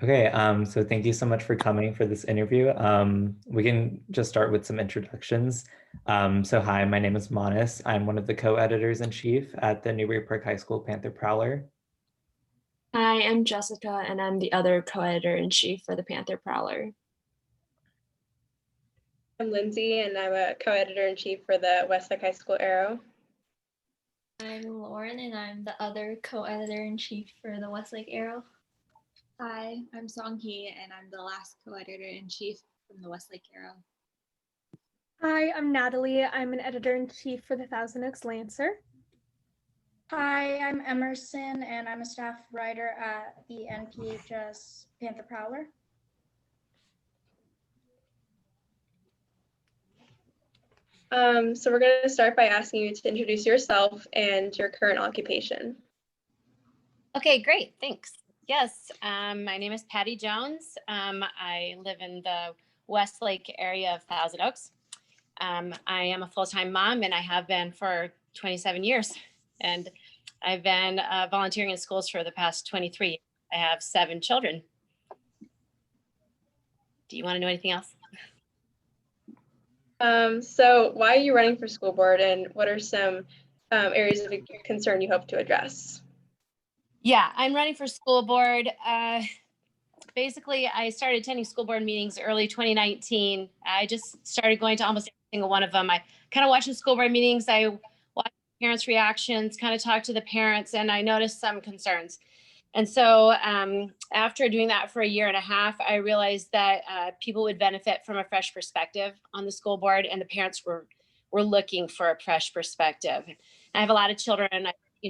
Okay, so thank you so much for coming for this interview. We can just start with some introductions. So hi, my name is Manis. I'm one of the co-editors in chief at the Newbury Park High School Panther Prowler. Hi, I'm Jessica, and I'm the other co-editor-in-chief for the Panther Prowler. I'm Lindsay, and I'm a co-editor-in-chief for the Westlake High School Arrow. I'm Lauren, and I'm the other co-editor-in-chief for the Westlake Arrow. Hi, I'm Song Hee, and I'm the last co-editor-in-chief from the Westlake Arrow. Hi, I'm Natalie. I'm an editor-in-chief for the Thousand Oaks Lancer. Hi, I'm Emerson, and I'm a staff writer at the NPHS Panther Prowler. So we're going to start by asking you to introduce yourself and your current occupation. Okay, great, thanks. Yes, my name is Patti Jones. I live in the Westlake area of Thousand Oaks. I am a full-time mom, and I have been for 27 years. And I've been volunteering in schools for the past 23. I have 7 children. Do you want to know anything else? So why are you running for school board, and what are some areas of concern you hope to address? Yeah, I'm running for school board. Basically, I started attending school board meetings early 2019. I just started going to almost every single one of them. I kind of watched the school board meetings. I watched parents' reactions, kind of talked to the parents, and I noticed some concerns. And so after doing that for a year and a half, I realized that people would benefit from a fresh perspective on the school board, and the parents were looking for a fresh perspective. I have a lot of children.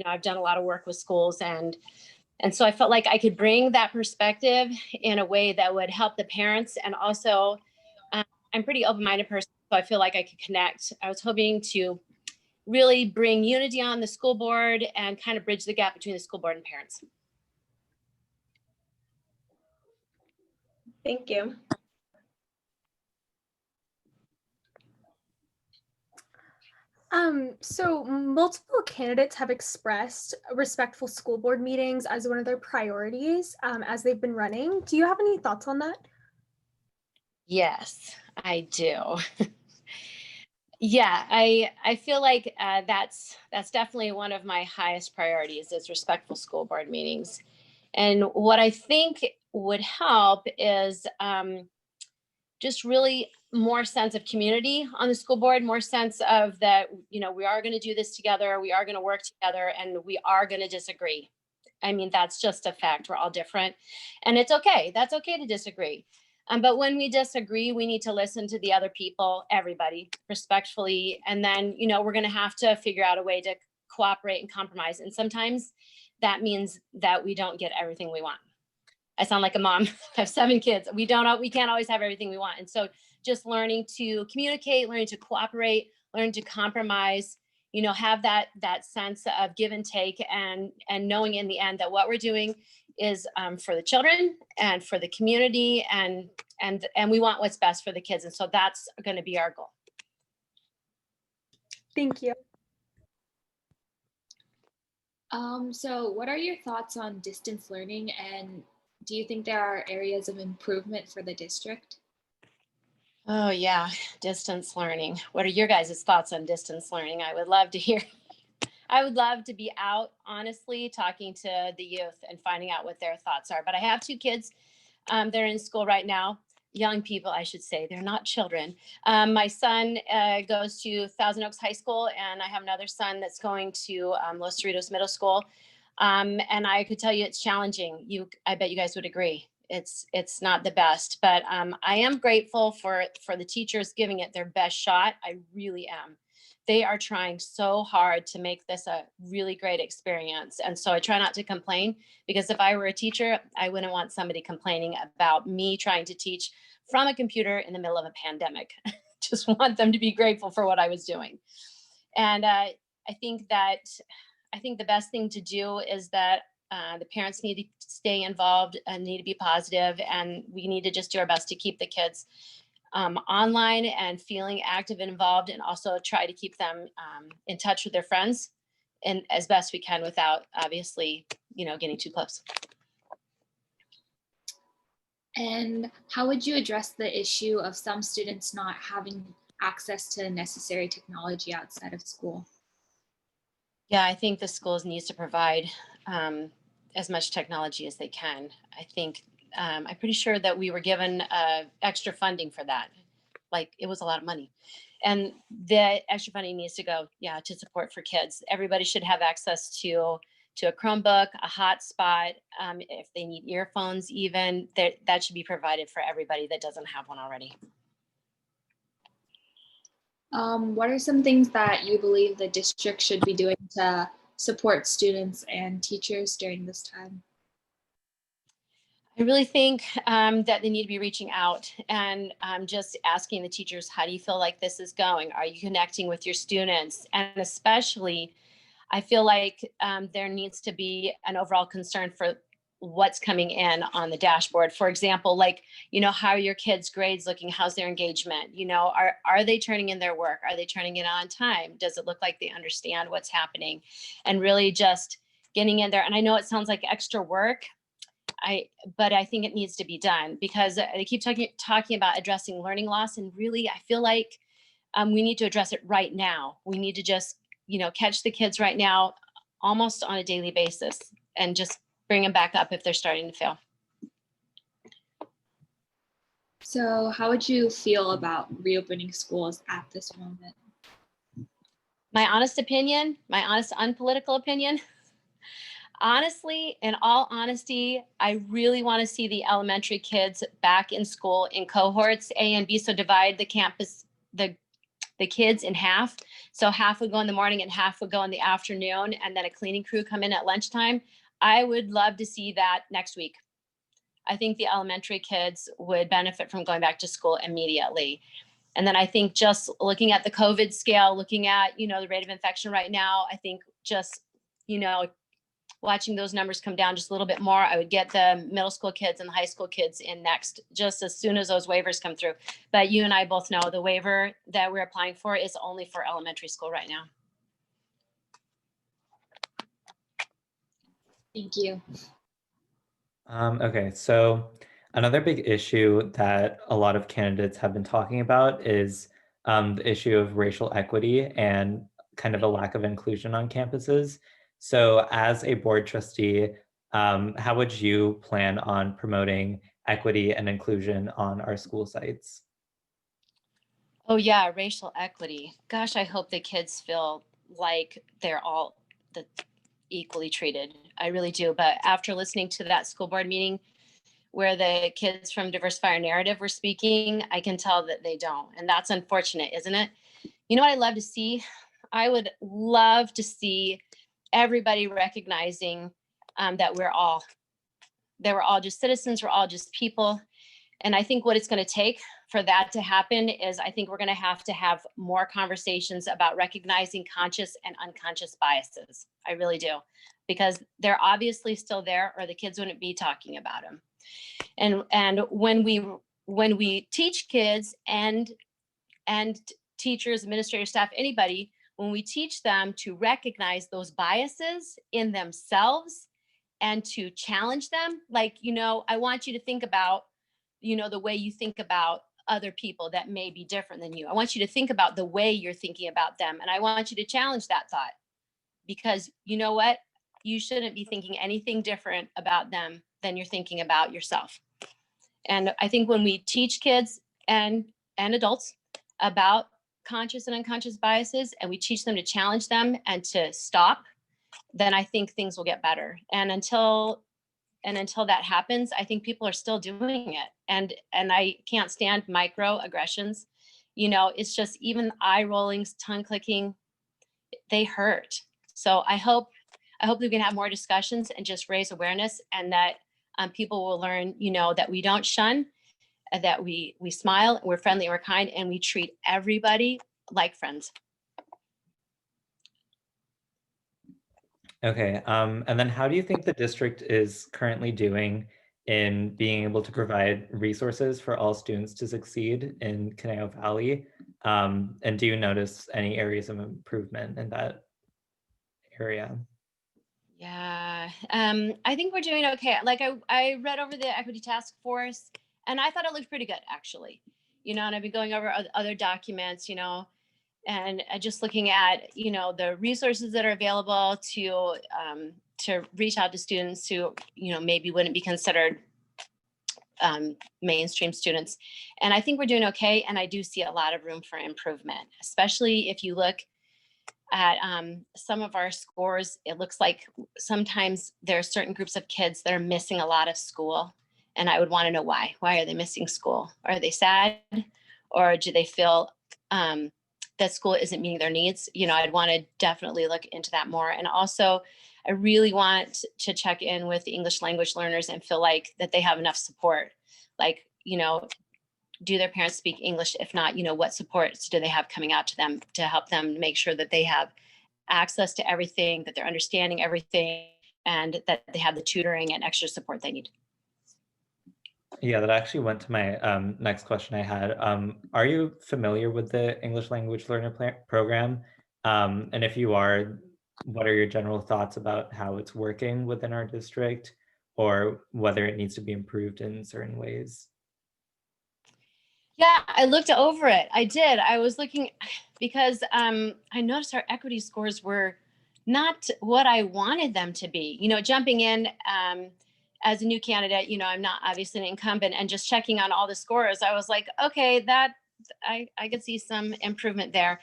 I've done a lot of work with schools, and so I felt like I could bring that perspective in a way that would help the parents. And also, I'm a pretty open-minded person, so I feel like I could connect. I was hoping to really bring unity on the school board and kind of bridge the gap between the school board and parents. Thank you. So multiple candidates have expressed respectful school board meetings as one of their priorities as they've been running. Do you have any thoughts on that? Yes, I do. Yeah, I feel like that's definitely one of my highest priorities is respectful school board meetings. And what I think would help is just really more sense of community on the school board, more sense of that, we are going to do this together, we are going to work together, and we are going to disagree. I mean, that's just a fact. We're all different, and it's okay. That's okay to disagree. But when we disagree, we need to listen to the other people, everybody, respectfully. And then, we're going to have to figure out a way to cooperate and compromise. And sometimes that means that we don't get everything we want. I sound like a mom. I have 7 kids. We can't always have everything we want. And so just learning to communicate, learning to cooperate, learning to compromise, have that sense of give and take, and knowing in the end that what we're doing is for the children and for the community, and we want what's best for the kids. And so that's going to be our goal. Thank you. So what are your thoughts on distance learning, and do you think there are areas of improvement for the district? Oh yeah, distance learning. What are your guys' thoughts on distance learning? I would love to hear. I would love to be out, honestly, talking to the youth and finding out what their thoughts are. But I have 2 kids. They're in school right now. Young people, I should say. They're not children. My son goes to Thousand Oaks High School, and I have another son that's going to Los Cerritos Middle School. And I could tell you it's challenging. I bet you guys would agree. It's not the best, but I am grateful for the teachers giving it their best shot. I really am. They are trying so hard to make this a really great experience. And so I try not to complain, because if I were a teacher, I wouldn't want somebody complaining about me trying to teach from a computer in the middle of a pandemic. Just want them to be grateful for what I was doing. And I think the best thing to do is that the parents need to stay involved and need to be positive, and we need to just do our best to keep the kids online and feeling active and involved, and also try to keep them in touch with their friends and as best we can without obviously, getting too close. And how would you address the issue of some students not having access to necessary technology outside of school? Yeah, I think the schools needs to provide as much technology as they can. I think I'm pretty sure that we were given extra funding for that. Like it was a lot of money, and the extra funding needs to go, yeah, to support for kids. Everybody should have access to a Chromebook, a hotspot. If they need earphones, even that should be provided for everybody that doesn't have one already. What are some things that you believe the district should be doing to support students and teachers during this time? I really think that they need to be reaching out and just asking the teachers, how do you feel like this is going? Are you connecting with your students? And especially, I feel like there needs to be an overall concern for what's coming in on the dashboard. For example, like, how are your kids' grades looking? How's their engagement? Are they turning in their work? Are they turning it on time? Does it look like they understand what's happening? And really just getting in there. And I know it sounds like extra work, but I think it needs to be done because they keep talking about addressing learning loss. And really, I feel like we need to address it right now. We need to just, catch the kids right now, almost on a daily basis, and just bring them back up if they're starting to fail. So how would you feel about reopening schools at this moment? My honest opinion, my honest unpolitical opinion, honestly, in all honesty, I really want to see the elementary kids back in school in cohorts A and B. So divide the campus, the kids in half. So half would go in the morning and half would go in the afternoon, and then a cleaning crew come in at lunchtime. I would love to see that next week. I think the elementary kids would benefit from going back to school immediately. And then I think just looking at the COVID scale, looking at, the rate of infection right now, I think just, watching those numbers come down just a little bit more, I would get the middle school kids and the high school kids in next, just as soon as those waivers come through. But you and I both know the waiver that we're applying for is only for elementary school right now. Thank you. Okay, so another big issue that a lot of candidates have been talking about is the issue of racial equity and kind of a lack of inclusion on campuses. So as a board trustee, how would you plan on promoting equity and inclusion on our school sites? Oh yeah, racial equity. Gosh, I hope the kids feel like they're all equally treated. I really do. But after listening to that school board meeting where the kids from Diversify Our Narrative were speaking, I can tell that they don't. And that's unfortunate, isn't it? You know what I'd love to see? I would love to see everybody recognizing that we're all just citizens, we're all just people. And I think what it's going to take for that to happen is I think we're going to have more conversations about recognizing conscious and unconscious biases. I really do, because they're obviously still there or the kids wouldn't be talking about them. And when we teach kids and teachers, administrators, staff, anybody, when we teach them to recognize those biases in themselves and to challenge them, like, I want you to think about, the way you think about other people that may be different than you. I want you to think about the way you're thinking about them. And I want you to challenge that thought, because you know what? You shouldn't be thinking anything different about them than you're thinking about yourself. And I think when we teach kids and adults about conscious and unconscious biases, and we teach them to challenge them and to stop, then I think things will get better. And until that happens, I think people are still doing it. And I can't stand microaggressions. It's just even eye rolling, tongue clicking, they hurt. So I hope we can have more discussions and just raise awareness, and that people will learn, that we don't shun, that we smile, we're friendly, we're kind, and we treat everybody like friends. Okay, and then how do you think the district is currently doing in being able to provide resources for all students to succeed in Conejo Valley? And do you notice any areas of improvement in that area? Yeah, I think we're doing okay. Like I read over the equity task force, And I thought it looked pretty good, actually. And I've been going over other documents, and just looking at, the resources that are available to reach out to students who, maybe wouldn't be considered mainstream students. And I think we're doing okay. And I do see a lot of room for improvement, especially if you look at some of our scores. It looks like sometimes there are certain groups of kids that are missing a lot of school. And I would want to know why. Why are they missing school? Are they sad? Or do they feel that school isn't meeting their needs? I'd want to definitely look into that more. And also, I really want to check in with the English language learners and feel like that they have enough support. Like, do their parents speak English? If not, what supports do they have coming out to them to help them make sure that they have access to everything, that they're understanding everything, and that they have the tutoring and extra support they need. Yeah, that actually went to my next question I had. Are you familiar with the English language learner program? And if you are, what are your general thoughts about how it's working within our district, or whether it needs to be improved in certain ways? Yeah, I looked over it. I did. I was looking because I noticed our equity scores were not what I wanted them to be. Jumping in as a new candidate, I'm not obviously an incumbent, and just checking on all the scores, I was like, okay, that I could see some improvement there.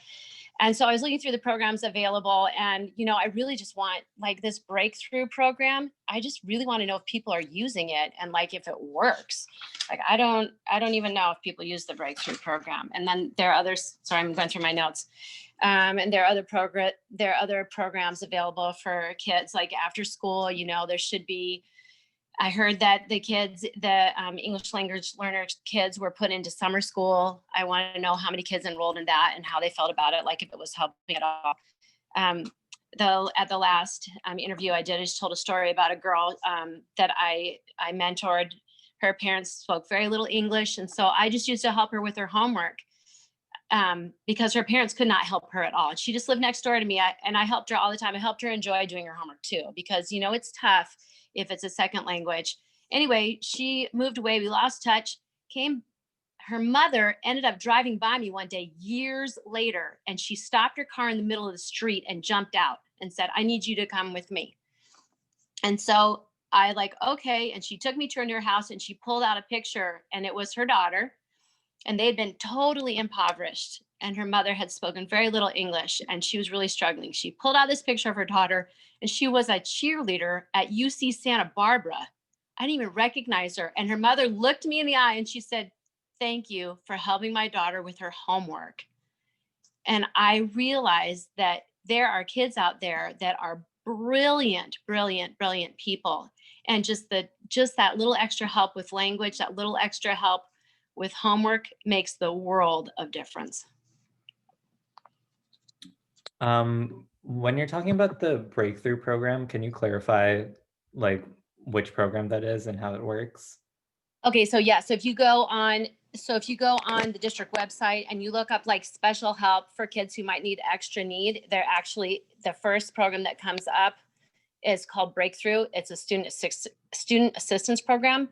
And so I was looking through the programs available, and, I really just want like this breakthrough program. I just really want to know if people are using it and like if it works. Like, I don't even know if people use the breakthrough program. And then there are others, sorry, I'm going through my notes. And there are other programs available for kids, like after school, there should be. I heard that the English language learner kids were put into summer school. I want to know how many kids enrolled in that and how they felt about it, like if it was helping at all. At the last interview I did, I just told a story about a girl that I mentored. Her parents spoke very little English, and so I just used to help her with her homework because her parents could not help her at all. She just lived next door to me, and I helped her all the time. I helped her enjoy doing her homework too, because it's tough if it's a second language. Anyway, she moved away. We lost touch. Her mother ended up driving by me one day years later, and she stopped her car in the middle of the street and jumped out and said, "I need you to come with me." And so I okay. And she took me to her new house, and she pulled out a picture, and it was her daughter, and they had been totally impoverished, and her mother had spoken very little English, and she was really struggling. She pulled out this picture of her daughter, and she was a cheerleader at UC Santa Barbara. I didn't even recognize her. And her mother looked me in the eye and she said, "Thank you for helping my daughter with her homework." And I realized that there are kids out there that are brilliant, brilliant, brilliant people. And just that little extra help with language, that little extra help with homework makes the world of difference. When you're talking about the breakthrough program, can you clarify which program that is and how it works? Okay, so yeah, so if you go on the district website and you look up special help for kids who might need extra need, they're actually, the first program that comes up is called Breakthrough. It's a student assistance program.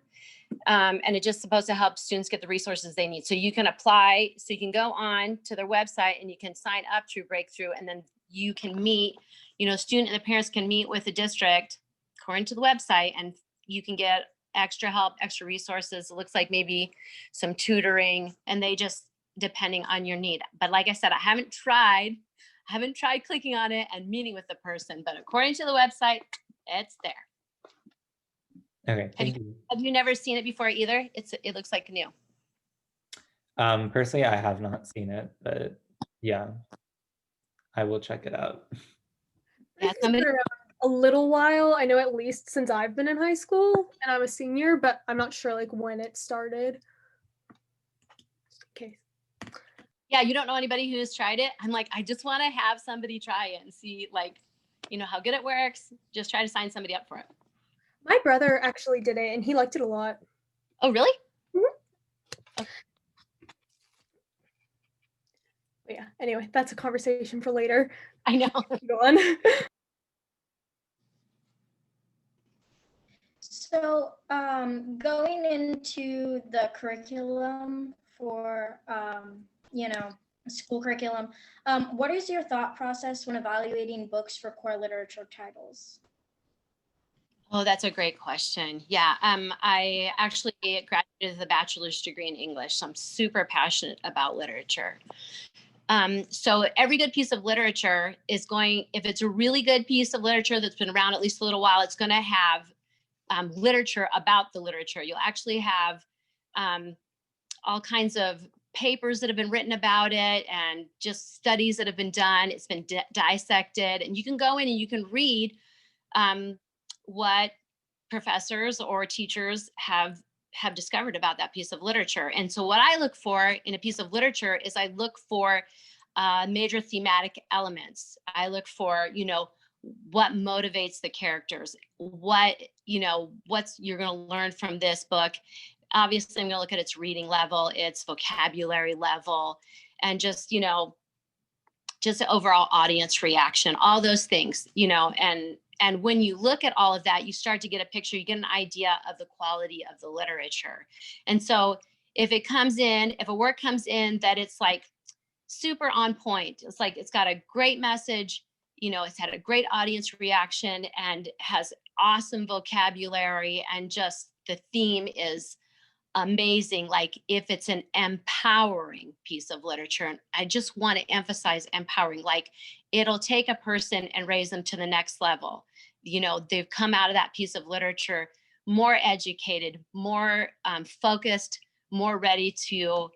And it's just supposed to help students get the resources they need. So you can apply, so you can go on to their website and you can sign up through Breakthrough, and then you can meet, student and the parents can meet with the district according to the website, and you can get extra help, extra resources. It looks like maybe some tutoring, and they just, depending on your need. But like I said, I haven't tried clicking on it and meeting with the person, but according to the website, it's there. Okay, thank you. Have you never seen it before either? It looks like new. Personally, I have not seen it, but yeah, I will check it out. Yeah, It's been around a little while. I know at least since I've been in high school, and I'm a senior, but I'm not sure when it started. Okay. Yeah, you don't know anybody who's tried it? I'm I just want to have somebody try it and see how good it works. Just try to sign somebody up for it. My brother actually did it, and he liked it a lot. Oh, really? Mm-hmm. Okay. But yeah, anyway, that's a conversation for later. I know. Go on. So going into the curriculum for, school curriculum, what is your thought process when evaluating books for core literature titles? Oh, that's a great question. Yeah, I actually graduated with a bachelor's degree in English, so I'm super passionate about literature. So every good piece of literature is going, if it's a really good piece of literature that's been around at least a little while, it's going to have literature about the literature. You'll actually have all kinds of papers that have been written about it and just studies that have been done. It's been dissected, and you can go in and you can read what professors or teachers have discovered about that piece of literature. And so what I look for in a piece of literature is I look for major thematic elements. I look for, what motivates the characters, what, what's you're going to learn from this book. Obviously, I'm going to look at its reading level, its vocabulary level, and just the overall audience reaction, all those things, and when you look at all of that, you start to get a picture, you get an idea of the quality of the literature. And so if a work comes in that it's like super on point, it's like it's got a great message, it's had a great audience reaction and has awesome vocabulary, and just the theme is amazing. Like if it's an empowering piece of literature, and I just want to emphasize empowering, like it'll take a person and raise them to the next level. They've come out of that piece of literature more educated, more focused, more ready to,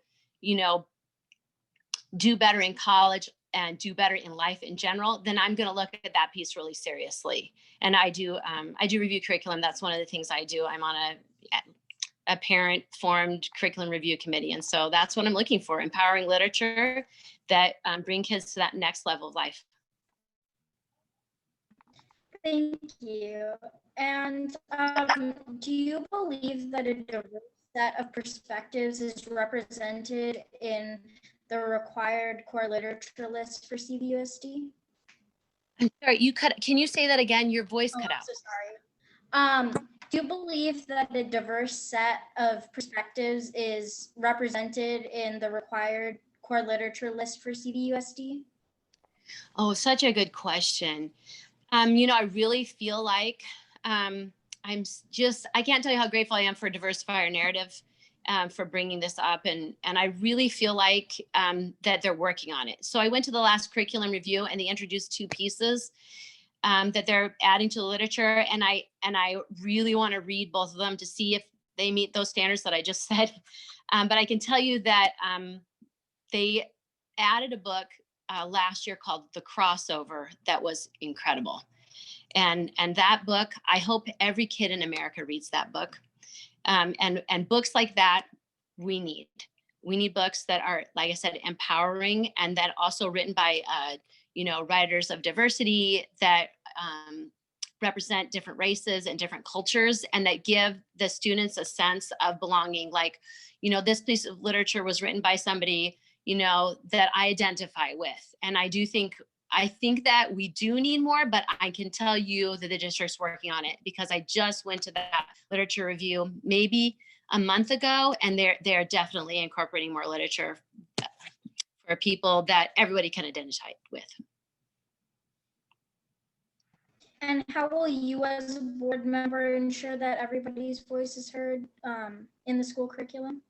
do better in college and do better in life in general. Then I'm going to look at that piece really seriously. And I do review curriculum. That's one of the things I do. I'm on a parent formed curriculum review committee. And so that's what I'm looking for, empowering literature that bring kids to that next level of life. Thank you. And do you believe that a diverse set of perspectives is represented in the required core literature list for CVUSD? I'm sorry, can you say that again? Your voice cut out. So sorry. Do you believe that a diverse set of perspectives is represented in the required core literature list for CVUSD? Oh, such a good question. I really feel like I can't tell you how grateful I am for Diversify Our Narrative for bringing this up. And I really feel like that they're working on it. So I went to the last curriculum review and they introduced 2 pieces that they're adding to the literature. And I really want to read both of them to see if they meet those standards that I just said. But I can tell you that they added a book last year called The Crossover that was incredible. And that book, I hope every kid in America reads that book. And books like that, we need. We need books that are, like I said, empowering, and that also written by, writers of diversity that represent different races and different cultures, and that give the students a sense of belonging. Like, this piece of literature was written by somebody, that I identify with. And I think that we do need more, but I can tell you that the district's working on it, because I just went to that literature review maybe a month ago, and they're definitely incorporating more literature for people that everybody can identify with. And how will you as a board member ensure that everybody's voice is heard in the school curriculum?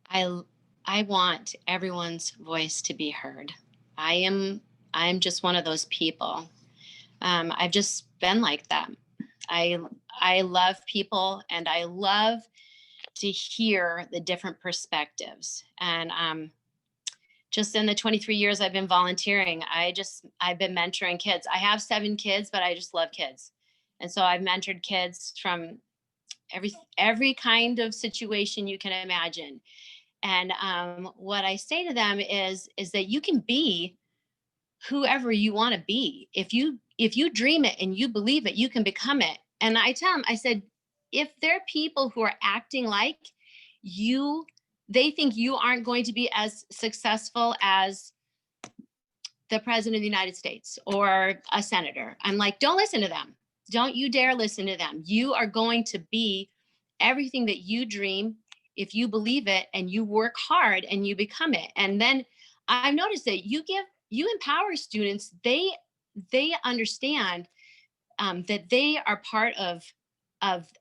I want everyone's voice to be heard. I'm just one of those people. I've just been like that. I love people, and I love to hear the different perspectives. And just in the 23 years I've been volunteering, I've been mentoring kids. I have 7 kids, but I just love kids. And so I've mentored kids from every kind of situation you can imagine. And what I say to them is that you can be whoever you want to be. If you dream it and you believe it, you can become it. And I tell them, I said, if there are people who are acting like you, they think you aren't going to be as successful as the president of the United States or a senator. I'm like, don't listen to them. Don't you dare listen to them. You are going to be everything that you dream if you believe it and you work hard and you become it. And then I've noticed that you empower students. They understand that they are part of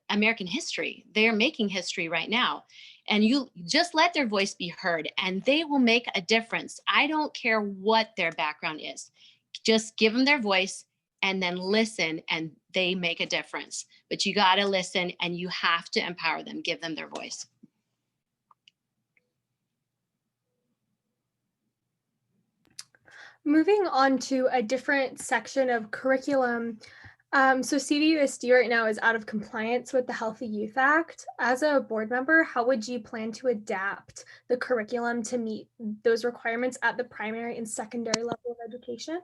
American history. They are making history right now. And you just let their voice be heard and they will make a difference. I don't care what their background is. Just give them their voice and then listen, and they make a difference. But you got to listen and you have to empower them, give them their voice. Moving on to a different section of curriculum. So CVUSD right now is out of compliance with the Healthy Youth Act. As a board member, how would you plan to adapt the curriculum to meet those requirements at the primary and secondary level of education?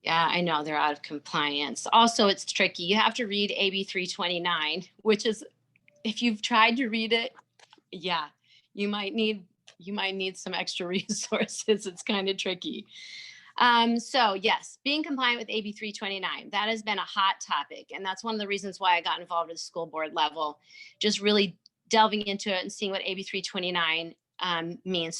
Yeah, I know they're out of compliance. Also, it's tricky. You have to read AB 329, which is, if you've tried to read it, yeah, you might need some extra resources. It's kind of tricky. So yes, being compliant with AB 329, that has been a hot topic. And that's one of the reasons why I got involved at the school board level, just really delving into it and seeing what AB 329 means.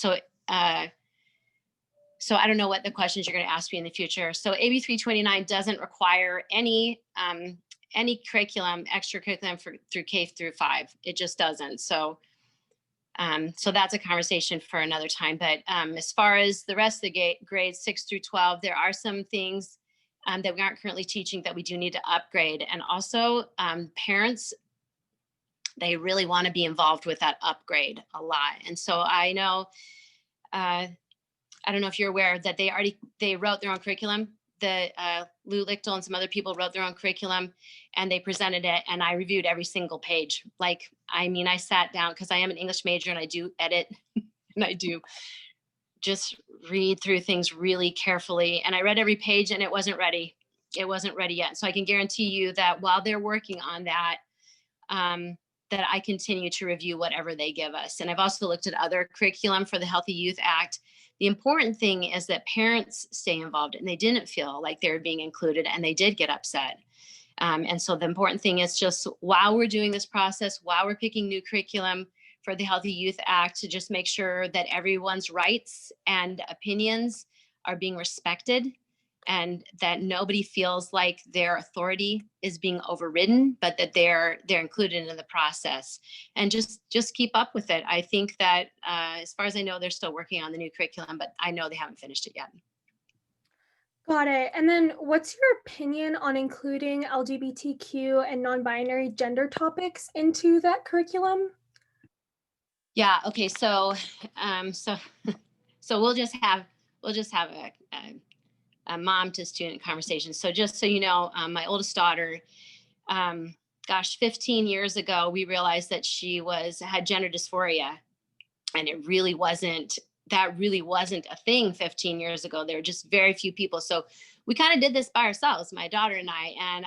So I don't know what the questions you're going to ask me in the future. So AB 329 doesn't require any curriculum, extracurriculum through K through 5. It just doesn't. So that's a conversation for another time. But as far as the rest of the grades 6 through 12, there are some things that we aren't currently teaching that we do need to upgrade. And also parents, they really want to be involved with that upgrade a lot. And so I know, I don't know if you're aware that they wrote their own curriculum. Lou Lichtel and some other people wrote their own curriculum and they presented it, and I reviewed every single page. I sat down because I am an English major and I do edit and I do just read through things really carefully. And I read every page and it wasn't ready. It wasn't ready yet. So I can guarantee you that while they're working on that, that I continue to review whatever they give us. And I've also looked at other curriculum for the Healthy Youth Act. The important thing is that parents stay involved, and they didn't feel like they were being included, and they did get upset. And so the important thing is just while we're doing this process, while we're picking new curriculum for the Healthy Youth Act, to just make sure that everyone's rights and opinions are being respected, and that nobody feels like their authority is being overridden, but that they're included in the process. And just keep up with it. I think that as far as I know, they're still working on the new curriculum, but I know they haven't finished it yet. Got it. And then what's your opinion on including LGBTQ and non-binary gender topics into that curriculum? Yeah, okay, so we'll just have a mom to student conversation. So just so you know, my oldest daughter, 15 years ago, we realized that she had gender dysphoria, and that really wasn't a thing 15 years ago. There were just very few people. So we kind of did this by ourselves, my daughter and I, and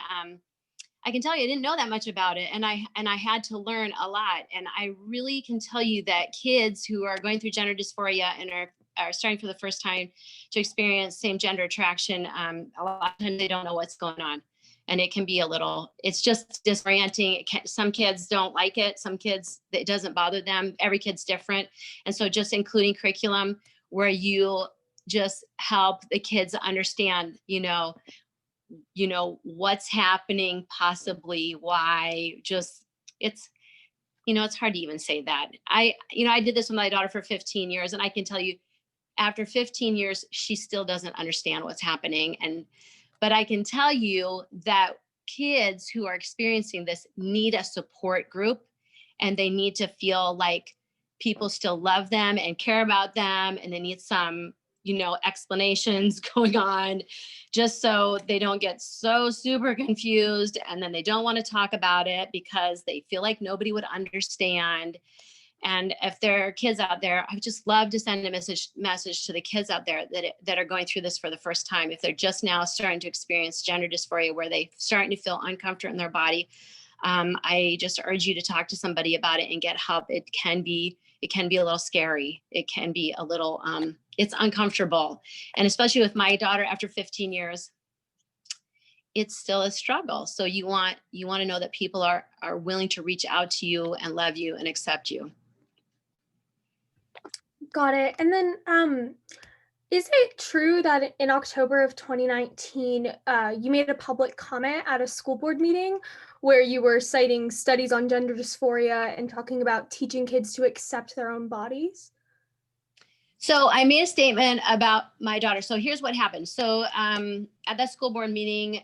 I can tell you, I didn't know that much about it. And I had to learn a lot. And I really can tell you that kids who are going through gender dysphoria and are starting for the first time to experience same gender attraction, a lot of times they don't know what's going on. And it can be it's just disorienting. Some kids don't like it. Some kids, it doesn't bother them. Every kid's different. And so just including curriculum where you just help the kids understand, what's happening, possibly why, it's hard to even say that. I did this with my daughter for 15 years, and I can tell you, after 15 years, she still doesn't understand what's happening. But I can tell you that kids who are experiencing this need a support group, and they need to feel like people still love them and care about them, and they need some, explanations going on, just so they don't get so super confused, and then they don't want to talk about it because they feel like nobody would understand. And if there are kids out there, I would just love to send a message to the kids out there that are going through this for the first time. If they're just now starting to experience gender dysphoria, where they're starting to feel uncomfortable in their body, I just urge you to talk to somebody about it and get help. It can be a little scary. It can be a little, it's uncomfortable. And especially with my daughter after 15 years, it's still a struggle. So you want to know that people are willing to reach out to you and love you and accept you. Got it. And then is it true that in October of 2019, you made a public comment at a school board meeting where you were citing studies on gender dysphoria and talking about teaching kids to accept their own bodies? So I made a statement about my daughter. So here's what happened. So at that school board meeting,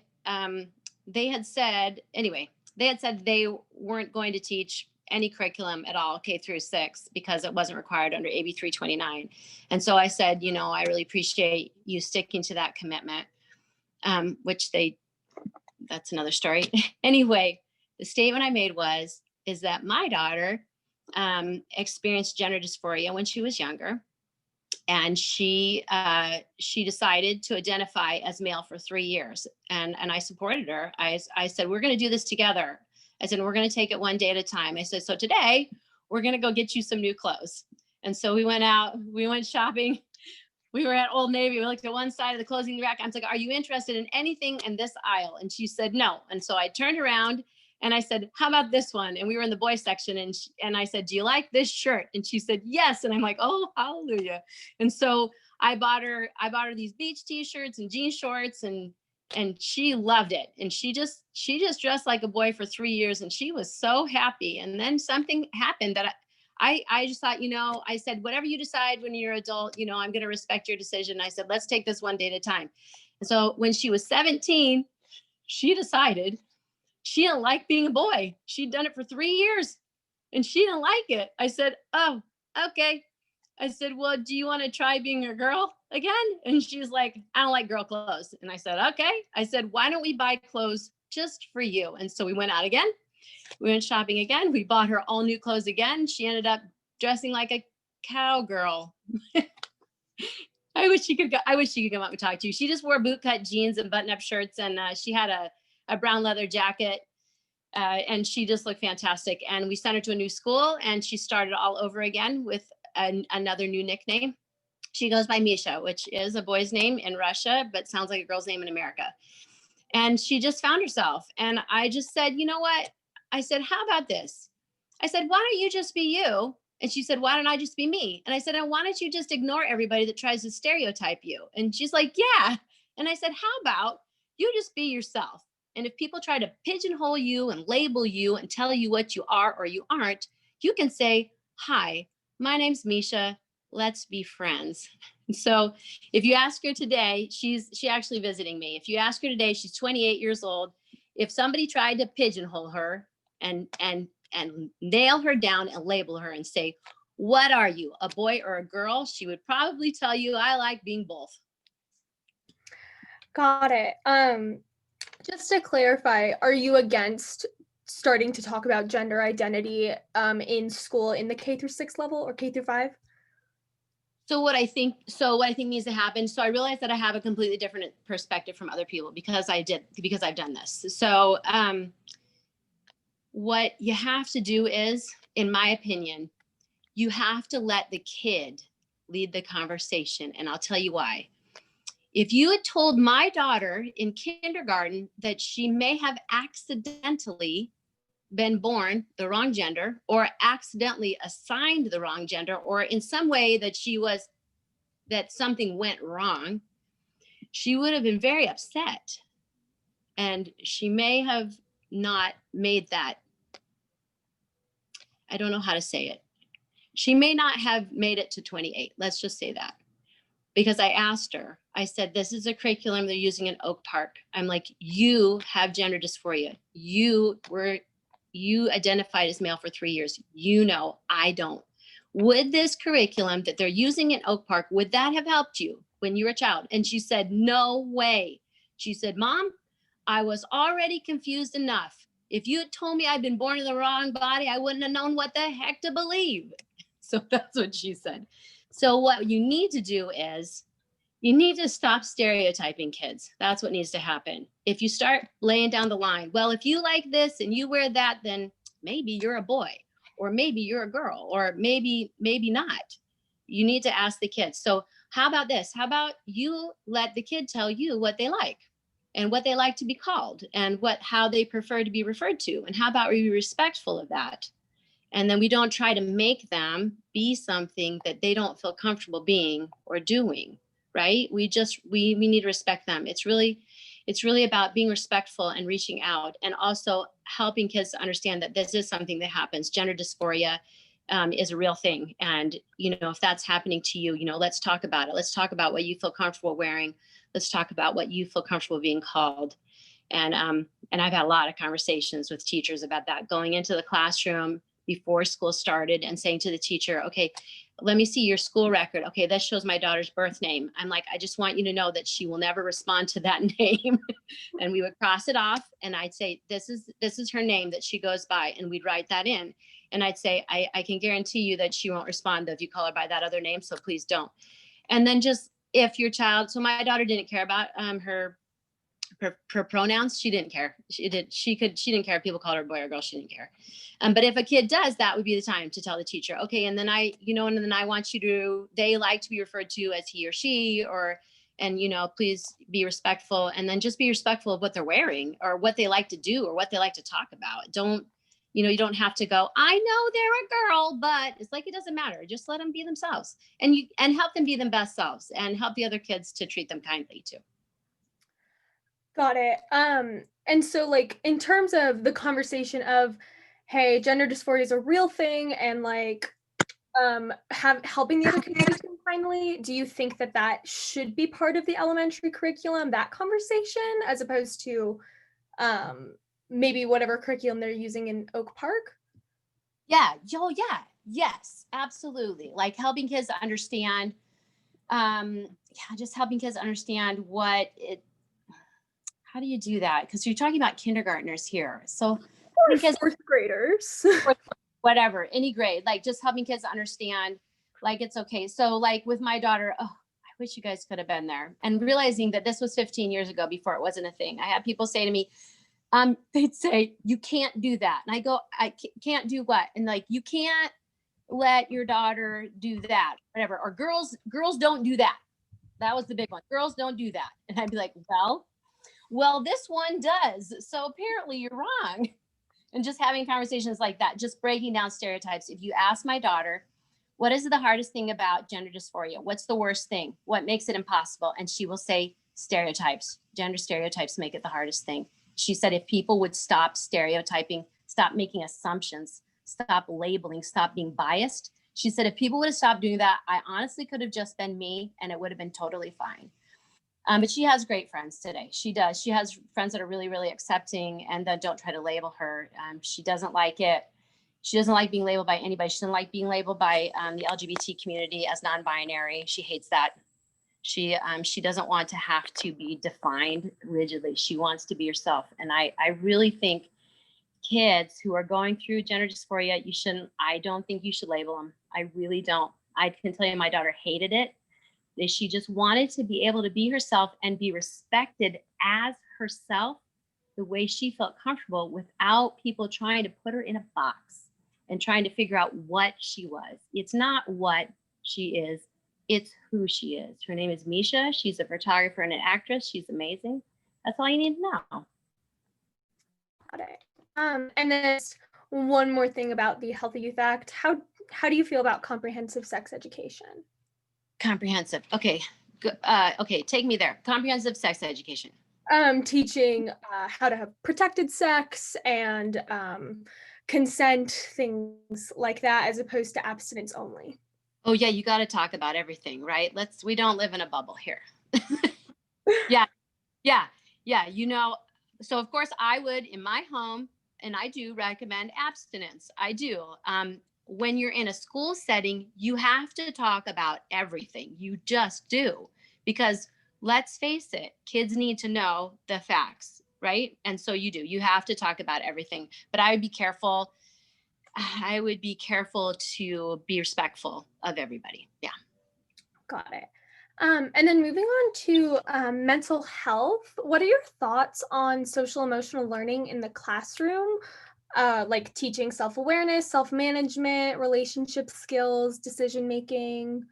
they had said they weren't going to teach any curriculum at all, K through 6, because it wasn't required under AB 329. And so I said, I really appreciate you sticking to that commitment, which that's another story. Anyway, the statement I made is that my daughter experienced gender dysphoria when she was younger. And she decided to identify as male for 3 years. And I supported her. I said, we're going to do this together. I said, we're going to take it one day at a time. I said, so today we're going to go get you some new clothes. And so we went out, we went shopping. We were at Old Navy. We looked at one side of the clothing rack. I was like, are you interested in anything in this aisle? And she said, no. And so I turned around and I said, how about this one? And we were in the boys section. And I said, do you like this shirt? And she said, yes. And I'm like, oh, hallelujah. And so I bought her these beach t-shirts and jean shorts, and she loved it. And she just dressed like a boy for 3 years, and she was so happy. And then something happened that I just thought, I said, whatever you decide when you're adult, I'm going to respect your decision. I said, let's take this one day at a time. And so when she was 17, she decided she didn't like being a boy. She'd done it for 3 years and she didn't like it. I said, oh, okay. I said, well, do you want to try being a girl again? And she was like, I don't like girl clothes. And I said, okay. I said, why don't we buy clothes just for you? And so we went out again. We went shopping again. We bought her all new clothes again. She ended up dressing like a cowgirl. I wish she could come up and talk to you. She just wore bootcut jeans and button-up shirts, and she had a brown leather jacket, and she just looked fantastic. And we sent her to a new school, and she started all over again with another new nickname. She goes by Misha, which is a boy's name in Russia, but sounds like a girl's name in America. And she just found herself. And I just said, you know what? I said, how about this? I said, why don't you just be you? And she said, why don't I just be me? And I said, and why don't you just ignore everybody that tries to stereotype you? And she's like, yeah. And I said, how about you just be yourself? And if people try to pigeonhole you and label you and tell you what you are or you aren't, you can say, hi, my name's Misha. Let's be friends. And so if you ask her today, she's actually visiting me. If you ask her today, she's 28 years old. If somebody tried to pigeonhole her and nail her down and label her and say, what are you, a boy or a girl? She would probably tell you, I like being both. Got it. Just to clarify, are you against starting to talk about gender identity in school in the K through 6 level or K through 5? So what I think needs to happen. So I realize that I have a completely different perspective from other people because I've done this. So what you have to do is, in my opinion, you have to let the kid lead the conversation. And I'll tell you why. If you had told my daughter in kindergarten that she may have accidentally been born the wrong gender or accidentally assigned the wrong gender, or in some way that something went wrong, she would have been very upset. And she may have not made that, I don't know how to say it. She may not have made it to 28. Let's just say that. Because I asked her, I said, this is a curriculum they're using in Oak Park. I'm like, you have gender dysphoria. You identified as male for 3 years. I don't. Would this curriculum that they're using in Oak Park, would that have helped you when you were a child? And she said, no way. She said, Mom, I was already confused enough. If you had told me I'd been born in the wrong body, I wouldn't have known what the heck to believe. So that's what she said. So what you need to do is you need to stop stereotyping kids. That's what needs to happen. If you start laying down the line, well, if you like this and you wear that, then maybe you're a boy, or maybe you're a girl, or maybe not. You need to ask the kids. So how about this? How about you let the kid tell you what they like? and what they like to be called and how they prefer to be referred to. And how about we be respectful of that? And then we don't try to make them be something that they don't feel comfortable being or doing, right? We need to respect them. It's really about being respectful and reaching out, and also helping kids to understand that this is something that happens. Gender dysphoria is a real thing. And, if that's happening to you, let's talk about it. Let's talk about what you feel comfortable wearing. Let's talk about what you feel comfortable being called. And I've had a lot of conversations with teachers about that, going into the classroom before school started and saying to the teacher, okay, let me see your school record. Okay, this shows my daughter's birth name. I'm like, I just want you to know that she will never respond to that name. And we would cross it off, and I'd say, this is her name that she goes by, and we'd write that in. And I'd say, I can guarantee you that she won't respond if you call her by that other name, so please don't. And then just if your child, so my daughter didn't care about her pronouns. She didn't care. She didn't care if people called her boy or girl. She didn't care. But if a kid does, that would be the time to tell the teacher, okay, and then I want they like to be referred to as he or she, please be respectful. And then just be respectful of what they're wearing or what they like to do or what they like to talk about. You don't have to go, I know they're a girl, but it's like, it doesn't matter. Just let them be themselves, and help them be their best selves, and help the other kids to treat them kindly too. Got it. And so like in terms of the conversation of, hey, gender dysphoria is a real thing, and like helping the other kids kindly, do you think that should be part of the elementary curriculum, that conversation, as opposed to maybe whatever curriculum they're using in Oak Park? Yeah. Yes, absolutely. Like helping kids understand, just helping kids understand how do you do that? Because you're talking about kindergartners here. So fourth graders. Whatever, any grade, like just helping kids understand, like, it's okay. So like with my daughter, I wish you guys could have been there, and realizing that this was 15 years ago before it wasn't a thing. I had people say to me, they'd say, you can't do that. And I go, I can't do what? And like, you can't let your daughter do that, whatever. Or girls don't do that. That was the big one. Girls don't do that. And I'd be like, well, this one does. So apparently you're wrong. And just having conversations like that, just breaking down stereotypes. If you ask my daughter, what is the hardest thing about gender dysphoria? What's the worst thing? What makes it impossible? And she will say stereotypes. Gender stereotypes make it the hardest thing. She said, if people would stop stereotyping, stop making assumptions, stop labeling, stop being biased. She said, if people would have stopped doing that, I honestly could have just been me, and it would have been totally fine. But she has great friends today. She does. She has friends that are really, really accepting and that don't try to label her. She doesn't like it. She doesn't like being labeled by anybody. She doesn't like being labeled by the LGBT community as non-binary. She hates that. She doesn't want to have to be defined rigidly. She wants to be herself. And I really think kids who are going through gender dysphoria, I don't think you should label them. I really don't. I can tell you my daughter hated it. She just wanted to be able to be herself and be respected as herself, the way she felt comfortable, without people trying to put her in a box and trying to figure out what she was. It's not what she is, it's who she is. Her name is Misha. She's a photographer and an actress. She's amazing. That's all you need to know. Got it. And then one more thing about the Healthy Youth Act. How do you feel about comprehensive sex education? Comprehensive. Okay. Okay. Take me there. Comprehensive sex education. Teaching how to have protected sex and consent, things like that, as opposed to abstinence only. Oh yeah. You got to talk about everything, right? We don't live in a bubble here. Yeah. So of course I would, in my home, and I do recommend abstinence. I do. When you're in a school setting, you have to talk about everything. You just do. Because let's face it, kids need to know the facts, right? And so you do. You have to talk about everything. But I would be careful. I would be careful to be respectful of everybody. Yeah. Got it. And then moving on to mental health, what are your thoughts on social emotional learning in the classroom? Like teaching self-awareness, self-management, relationship skills, decision-making?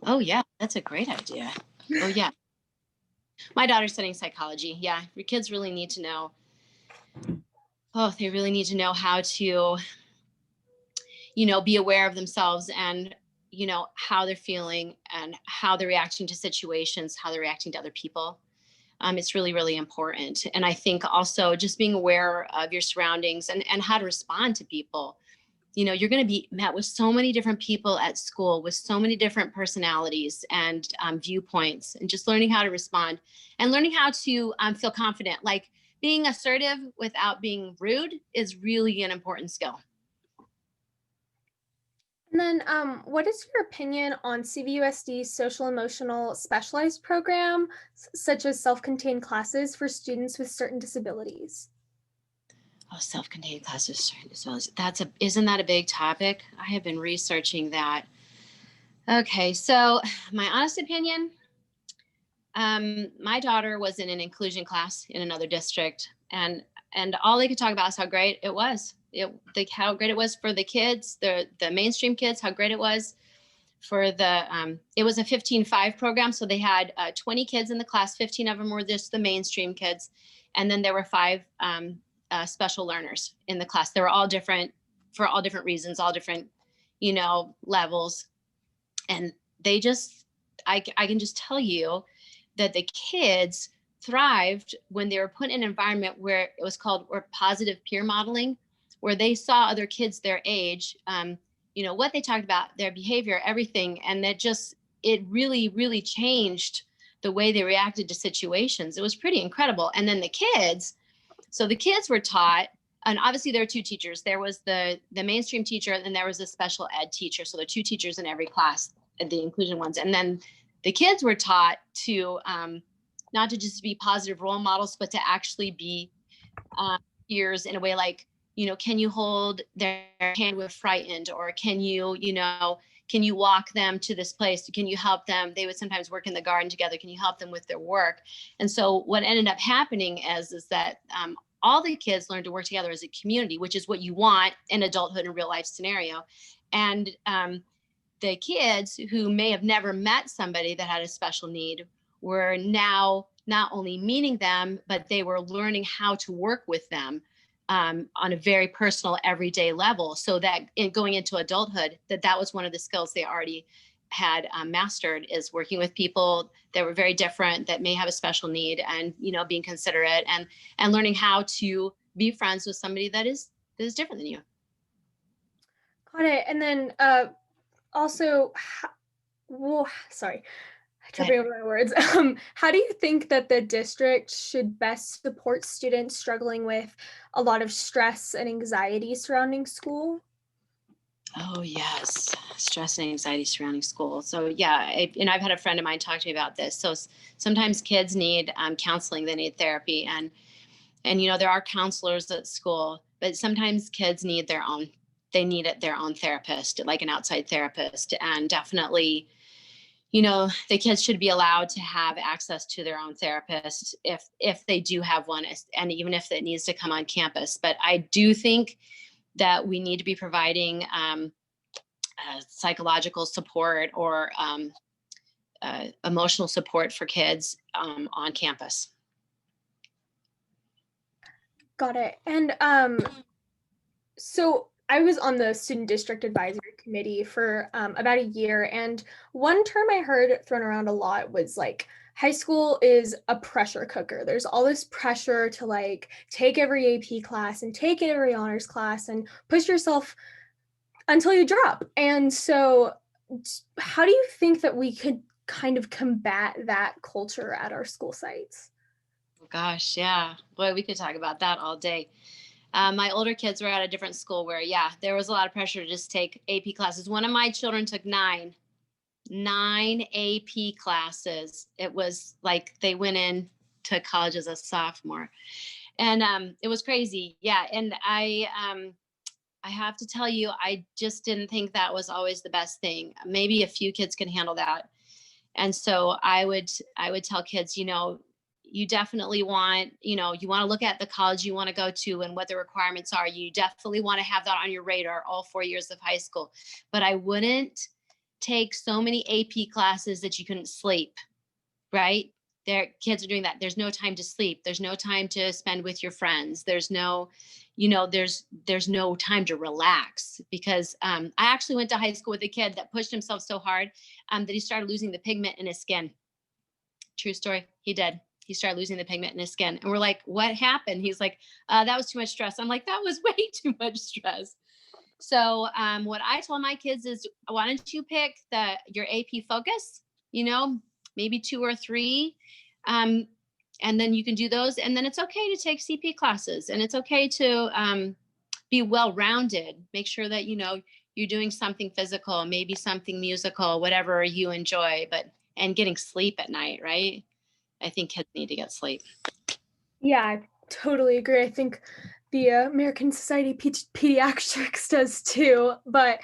Oh yeah, that's a great idea. Oh yeah. My daughter's studying psychology. Yeah, your kids really need to know. Oh, they really need to know how to, be aware of themselves and, how they're feeling and how they're reacting to situations, how they're reacting to other people. It's really, really important. And I think also just being aware of your surroundings and how to respond to people. You're going to be met with so many different people at school with so many different personalities and viewpoints, and just learning how to respond and learning how to feel confident. Like being assertive without being rude is really an important skill. And then what is your opinion on CVUSD's social emotional specialized program, such as self-contained classes for students with certain disabilities? Oh, self-contained classes. Isn't that a big topic? I have been researching that. Okay, so my honest opinion, my daughter was in an inclusion class in another district, and all they could talk about is how great it was. How great it was for the kids, the mainstream kids, how great it was for the, it was a 15-5 program. So they had 20 kids in the class, 15 of them were just the mainstream kids. And then there were 5 special learners in the class. They were all different for all different reasons, all different, levels. And they just, I can just tell you that the kids thrived when they were put in an environment where it was called positive peer modeling, where they saw other kids their age, what they talked about, their behavior, everything. And it really, really changed the way they reacted to situations. It was pretty incredible. And then the kids were taught, and obviously there were 2 teachers. There was the mainstream teacher, and there was a special ed teacher. So there are 2 teachers in every class, the inclusion ones. And then the kids were taught to not to just be positive role models, but to actually be peers in a way like, can you hold their hand when frightened, or can you walk them to this place? Can you help them? They would sometimes work in the garden together. Can you help them with their work? And so what ended up happening is that all the kids learned to work together as a community, which is what you want in adulthood in real life scenario. And the kids who may have never met somebody that had a special need were now not only meeting them, but they were learning how to work with them on a very personal, everyday level. So that going into adulthood, that was one of the skills they already had mastered, is working with people that were very different, that may have a special need, and being considerate and learning how to be friends with somebody that is different than you. Got it. And then also, sorry, tripping over my words. How do you think that the district should best support students struggling with a lot of stress and anxiety surrounding school? Oh, yes. Stress and anxiety surrounding school. So yeah, I've had a friend of mine talk to me about this. So sometimes kids need counseling, they need therapy, and there are counselors at school, but sometimes kids need their own therapist, like an outside therapist. And definitely, the kids should be allowed to have access to their own therapist if they do have one, and even if it needs to come on campus. But I do think that we need to be providing psychological support or emotional support for kids on campus. Got it. And so I was on the student district advisory committee for about a year, and one term I heard thrown around a lot was like, high school is a pressure cooker. There's all this pressure to like take every AP class and take every honors class and push yourself until you drop. And so how do you think that we could kind of combat that culture at our school sites? Oh, gosh, yeah. Boy, we could talk about that all day. My older kids were at a different school where, there was a lot of pressure to just take AP classes. One of my children took 9 AP classes. It was like they went in to college as a sophomore, and it was crazy. Yeah, and I have to tell you, I just didn't think that was always the best thing. Maybe a few kids can handle that, and so I would tell kids, you definitely want, you want to look at the college you want to go to and what the requirements are. You definitely want to have that on your radar all 4 years of high school. But I wouldn't take so many AP classes that you couldn't sleep, right? their kids are doing that. There's no time to sleep. There's no time to spend with your friends. There's no, you know, there's no time to relax, because I actually went to high school with a kid that pushed himself so hard that he started losing the pigment in his skin. True story. He did. He started losing the pigment in his skin. And we're like, what happened? He's like, that was too much stress. I'm like, that was way too much stress. So what I told my kids is, why don't you pick your AP focus, you know, maybe 2 or 3. And then you can do those. And then it's okay to take CP classes, and it's okay to be well-rounded. Make sure that, you know, you're doing something physical, maybe something musical, whatever you enjoy, and getting sleep at night, right? I think kids need to get sleep. Yeah, I totally agree. I think the American Society of Pediatrics does too. But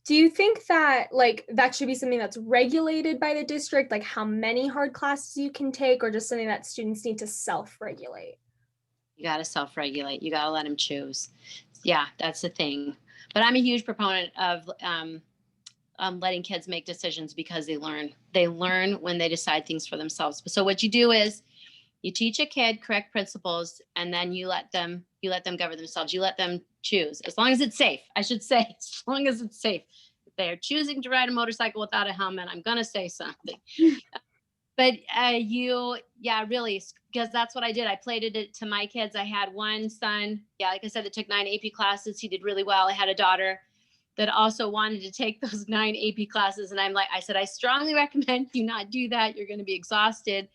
do you think that like that should be something that's regulated by the district, like how many hard classes you can take, or just something that students need to self-regulate? You got to self-regulate. You got to let them choose. Yeah, that's the thing. But I'm a huge proponent of letting kids make decisions, because they learn. They learn when they decide things for themselves. So what you do is you teach a kid correct principles, and then you let them govern themselves. You let them choose, as long as it's safe. I should say, as long as it's safe. If they are choosing to ride a motorcycle without a helmet, I'm going to say something. But really, because that's what I did. I played it to my kids. I had one son, like I said, that took 9 AP classes. He did really well. I had a daughter that also wanted to take those 9 AP classes. And I said, I strongly recommend you not do that. You're going to be exhausted.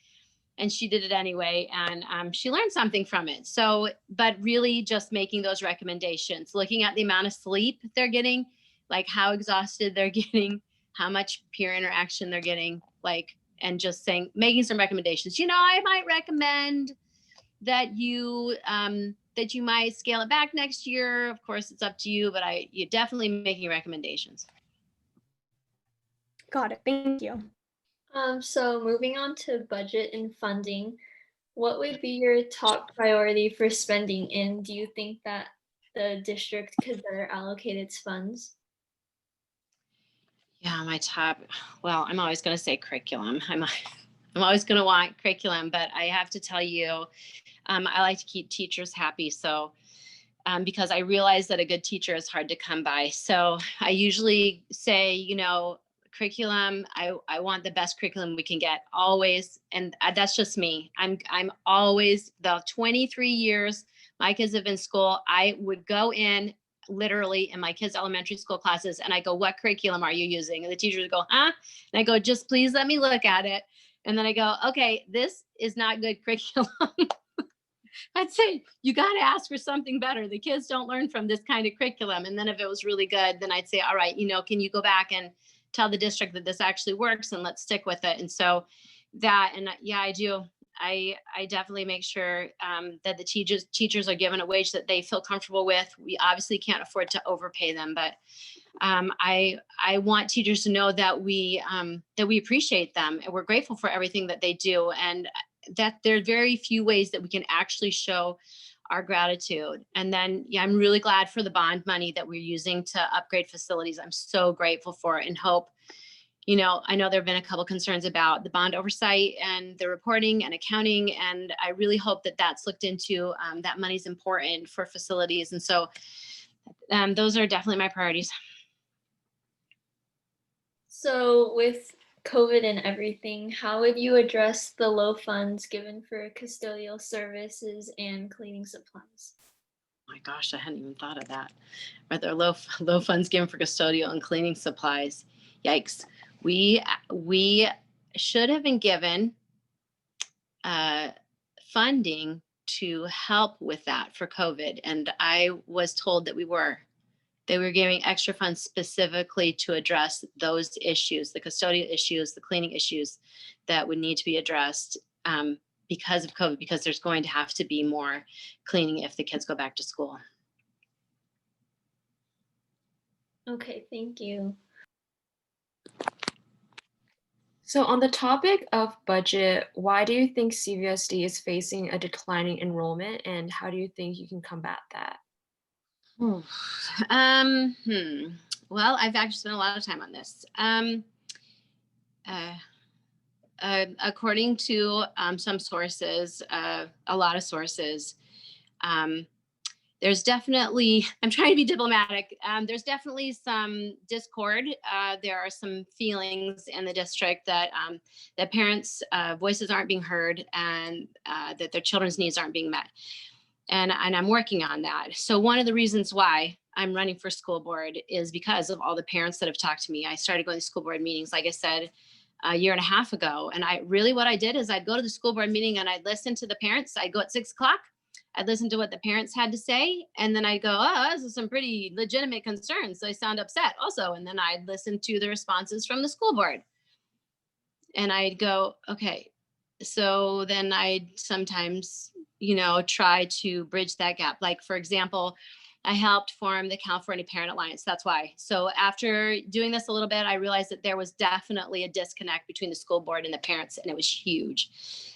And she did it anyway. And she learned something from it. So, but really just making those recommendations, looking at the amount of sleep they're getting, like how exhausted they're getting, how much peer interaction they're getting, like, and just making some recommendations. You know, I might recommend that you might scale it back next year. Of course, it's up to you, but you're definitely making recommendations. Got it. Thank you. So moving on to budget and funding, what would be your top priority for spending, and do you think that the district could better allocate its funds? Yeah, I'm always going to say curriculum. I'm always going to want curriculum, but I have to tell you, I like to keep teachers happy. So, because I realize that a good teacher is hard to come by. So I usually say, you know, curriculum, I want the best curriculum we can get always. And that's just me. I'm always, the 23 years my kids have been in school, I would go in literally in my kids' elementary school classes, and I go, what curriculum are you using? And the teachers would go, huh? And I go, just please let me look at it. And then I go, okay, this is not good curriculum. I'd say you got to ask for something better. The kids don't learn from this kind of curriculum. And then if it was really good, then I'd say, all right, you know, can you go back and tell the district that this actually works, and let's stick with it. And so that, and yeah, I do. I definitely make sure that the teachers are given a wage that they feel comfortable with. We obviously can't afford to overpay them, but I want teachers to know that we appreciate them, and we're grateful for everything that they do, and that there are very few ways that we can actually show our gratitude. And then, yeah, I'm really glad for the bond money that we're using to upgrade facilities. I'm so grateful for it, and hope, you know, I know there have been a couple concerns about the bond oversight and the reporting and accounting, and I really hope that that's looked into. That money's important for facilities. And so those are definitely my priorities. So with COVID and everything, how would you address the low funds given for custodial services and cleaning supplies? Oh my gosh, I hadn't even thought of that. Are there low funds given for custodial and cleaning supplies? Yikes. We should have been given funding to help with that for COVID. And I was told that they were giving extra funds specifically to address those issues, the custodial issues, the cleaning issues that would need to be addressed because of COVID, because there's going to have to be more cleaning if the kids go back to school. Okay, thank you. So on the topic of budget, why do you think CVUSD is facing a declining enrollment, and how do you think you can combat that? Well, I've actually spent a lot of time on this. according to some sources, a lot of sources, there's definitely, I'm trying to be diplomatic, there's definitely some discord. There are some feelings in the district that that parents' voices aren't being heard, and that their children's needs aren't being met. And I'm working on that. So one of the reasons why I'm running for school board is because of all the parents that have talked to me. I started going to school board meetings, like I said, a year and a half ago. And what I did is I'd go to the school board meeting and I'd listen to the parents. I'd go at 6 o'clock. I'd listen to what the parents had to say. And then I'd go, oh, those are some pretty legitimate concerns. They sound upset also. And then I'd listen to the responses from the school board. And I'd go, okay. So then I'd sometimes, try to bridge that gap. Like, for example, I helped form the California Parent Alliance. That's why. So after doing this a little bit, I realized that there was definitely a disconnect between the school board and the parents, and it was huge.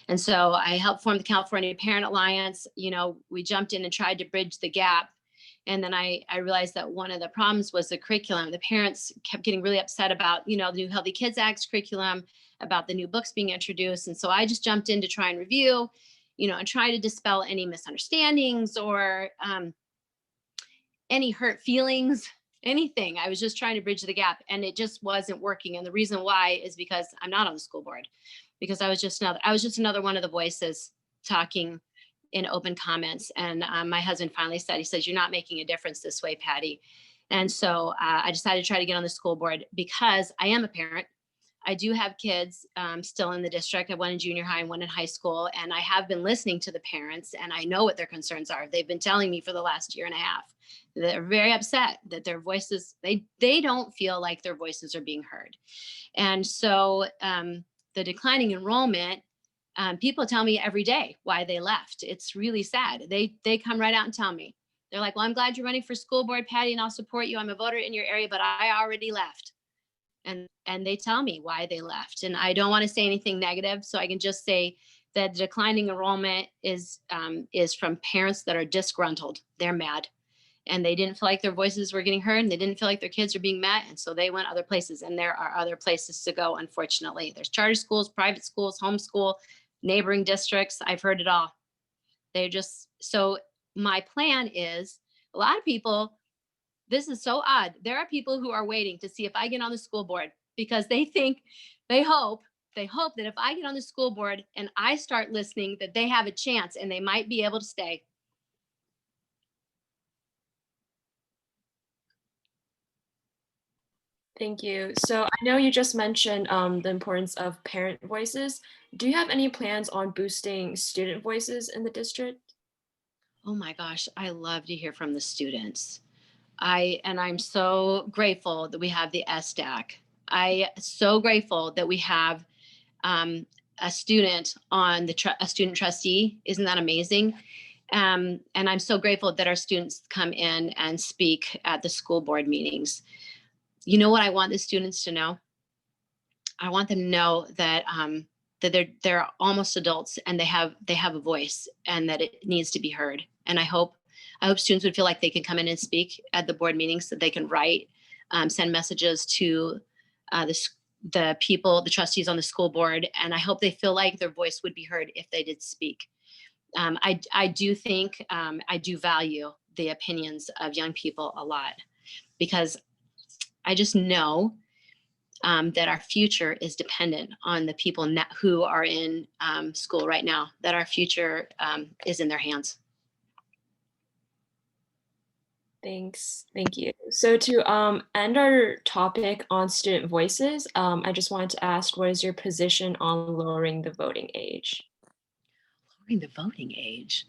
And so I helped form the California Parent Alliance. We jumped in and tried to bridge the gap. And then I realized that one of the problems was the curriculum. The parents kept getting really upset about, the new Healthy Kids Act curriculum, about the new books being introduced. And so I just jumped in to try and review, and try to dispel any misunderstandings or any hurt feelings, anything. I was just trying to bridge the gap, and it just wasn't working. And the reason why is because I'm not on the school board, because I was just another one of the voices talking in open comments. And my husband finally said, he says, "You're not making a difference this way, Patty." And so I decided to try to get on the school board because I am a parent. I do have kids still in the district. I have one in junior high and one in high school. And I have been listening to the parents, and I know what their concerns are. They've been telling me for the last year and a half. They're very upset that their voices, they don't feel like their voices are being heard. And so the declining enrollment, people tell me every day why they left. It's really sad. They come right out and tell me. They're like, "Well, I'm glad you're running for school board, Patty, and I'll support you. I'm a voter in your area, but I already left." And they tell me why they left. And I don't want to say anything negative, so I can just say that the declining enrollment is from parents that are disgruntled. They're mad, and they didn't feel like their voices were getting heard, and they didn't feel like their kids are being met, and so they went other places. And there are other places to go, unfortunately. There's charter schools, private schools, homeschool, neighboring districts. I've heard it all. They're just, so my plan is, a lot of people, this is so odd. There are people who are waiting to see if I get on the school board because they hope that if I get on the school board and I start listening, that they have a chance and they might be able to stay. Thank you. So I know you just mentioned the importance of parent voices. Do you have any plans on boosting student voices in the district? Oh my gosh, I love to hear from the students. I'm so grateful that we have the SDAC. So grateful that we have a student on a student trustee. Isn't that amazing? And I'm so grateful that our students come in and speak at the school board meetings. You know what I want the students to know? I want them to know that that they're almost adults and they have a voice and that it needs to be heard. And I hope students would feel like they can come in and speak at the board meetings, that they can write, send messages to the people, the trustees on the school board. And I hope they feel like their voice would be heard if they did speak. I do think, I do value the opinions of young people a lot, because I just know that our future is dependent on the people who are in school right now, that our future is in their hands. Thanks. Thank you. So to end our topic on student voices, I just wanted to ask, what is your position on lowering the voting age? Lowering the voting age.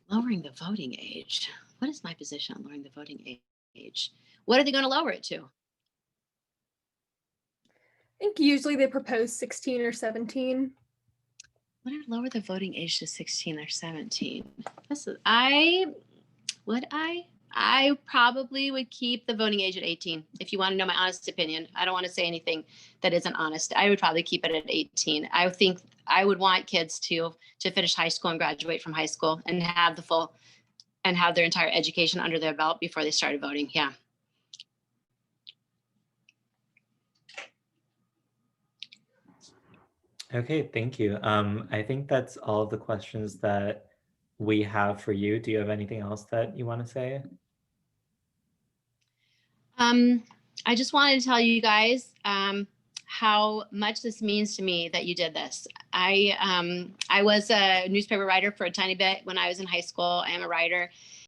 Lowering the voting age. What is my position on lowering the voting age? What are they going to lower it to? I think usually they propose 16 or 17. Would I lower the voting age to 16 or 17? I probably would keep the voting age at 18. If you want to know my honest opinion, I don't want to say anything that isn't honest. I would probably keep it at 18. I think I would want kids to finish high school and graduate from high school and have their entire education under their belt before they started voting. Yeah. Okay, thank you. I think that's all of the questions that we have for you. Do you have anything else that you want to say? I just wanted to tell you guys how much this means to me that you did this. I was a newspaper writer for a tiny bit when I was in high school. I am a writer.